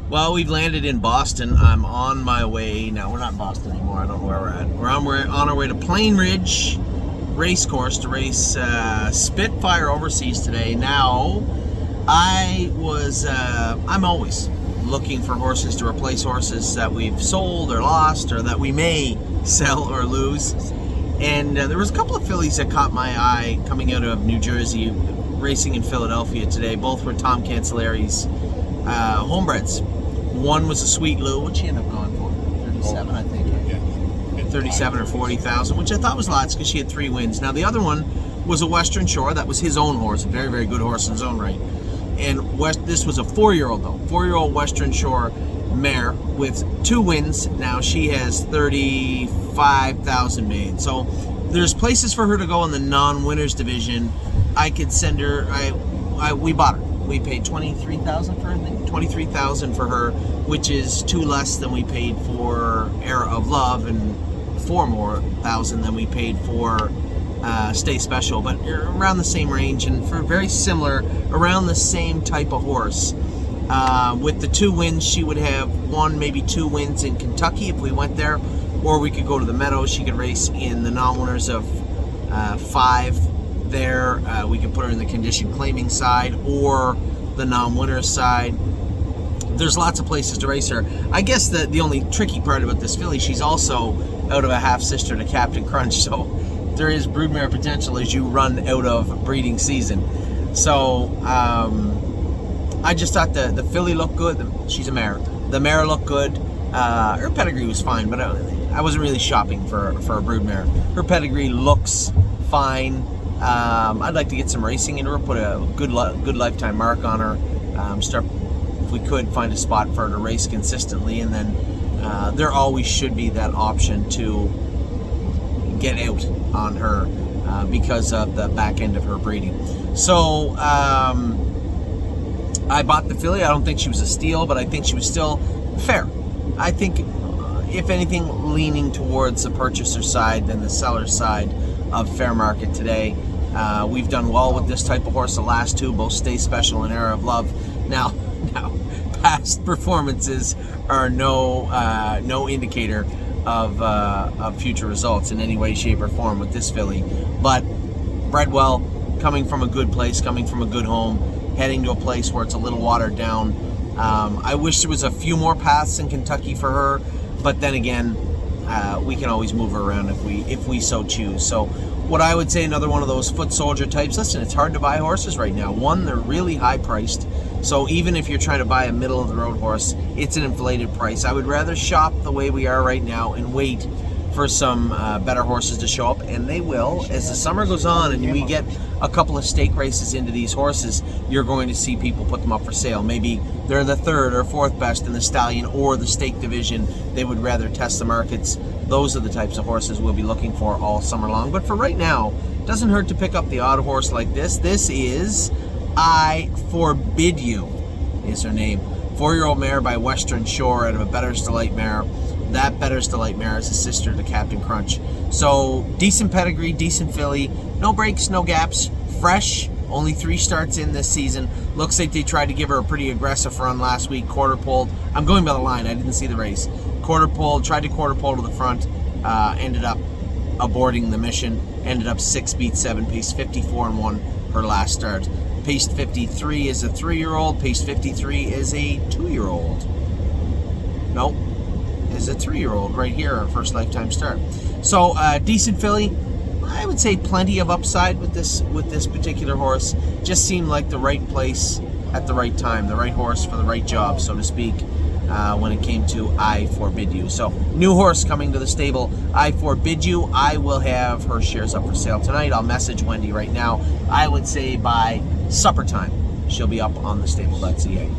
Well, we've landed in Boston. I'm on my way. Now, we're not in Boston anymore. I don't know where we're at. We're on our way to Plain Ridge Racecourse to race Spitfire Overseas today. Now, I'm always looking for horses to replace horses that we've sold or lost or that we may sell or lose. And there was a couple of fillies that caught my eye coming out of New Jersey, racing in Philadelphia today. Both were Tom Cancellari's homebreds. One was a Sweet Lou, which she ended up going for 37, I think. Yeah. 37 or 40,000, which I thought was lots because she had 3 wins. Now the other one was a Western Shore. That was his own horse, a very, very good horse in his own right. And this was a 4-year-old though, 4-year-old Western Shore mare with 2 wins. Now she has 35,000 made. So there's places for her to go in the non-winners division. I could send her. We bought her. We paid $23,000 for her, I think. $23,000 for her, which is 2 less than we paid for Era of Love and 4 more thousand than we paid for Stay Special, but around the same range and for very similar, around the same type of horse. With the 2 wins, she would have 1, maybe 2 wins in Kentucky if we went there, or we could go to the Meadows. She could race in the non-winners of 5 there. We could put her in the condition claiming side or the non-winners side. There's lots of places to race her. I guess the only tricky part about this filly, she's also out of a half-sister to Captain Crunch, so there is broodmare potential as you run out of breeding season. So I just thought the filly looked good. She's a mare. The mare looked good. Her pedigree was fine, but I wasn't really shopping for a broodmare. Her pedigree looks fine. I'd like to get some racing into her, put a good lifetime mark on her, start, if we could, find a spot for her to race consistently, and then there always should be that option to get out on her because of the back end of her breeding. So I bought the filly. I don't think she was a steal, but I think she was still fair. I think, if anything, leaning towards the purchaser side than the seller side of fair market today. We've done well with this type of horse the last 2, both Stay Special and Era of Love. Now, past performances are no indicator of future results in any way, shape, or form with this filly. But bred well, coming from a good place, coming from a good home, heading to a place where it's a little watered down. I wish there was a few more paths in Kentucky for her, but then again, we can always move her around if we so choose. So what I would say, another one of those foot soldier types. Listen, it's hard to buy horses right now. One, they're really high priced. So even if you're trying to buy a middle of the road horse, it's an inflated price. I would rather shop the way we are right now and wait for some better horses to show up, and they will. As the summer goes on and we get a couple of stake races into these horses, you're going to see people put them up for sale. Maybe they're the 3rd or 4th best in the stallion or the stake division. They would rather test the markets. Those are the types of horses we'll be looking for all summer long. But for right now, it doesn't hurt to pick up the odd horse like this. This is I Forbid You, is her name. 4-year-old mare by Western Shore out of a Bettor's Delight mare. That Bettor's Delight mare is a sister to Captain Crunch. So decent pedigree, decent filly, no breaks, no gaps, fresh. Only 3 starts in this season. Looks like they tried to give her a pretty aggressive run last week. Quarter pulled. I'm going by the line. I didn't see the race. Quarter pulled. Tried to quarter pull to the front. Ended up aborting the mission. Ended up 6 beat 7. Paced 54-1 her last start. Paced 53 is a 3-year-old. Paced 53 is a 2-year-old. Nope. Is a 3-year-old right here, our first lifetime start. So decent filly. I would say plenty of upside with this particular horse. Just seemed like the right place at the right time, the right horse for the right job, so to speak, when it came to I Forbid You. So new horse coming to the stable, I Forbid You. I will have her shares up for sale tonight. I'll message Wendy right now. I would say by supper time she'll be up on thestable.ca.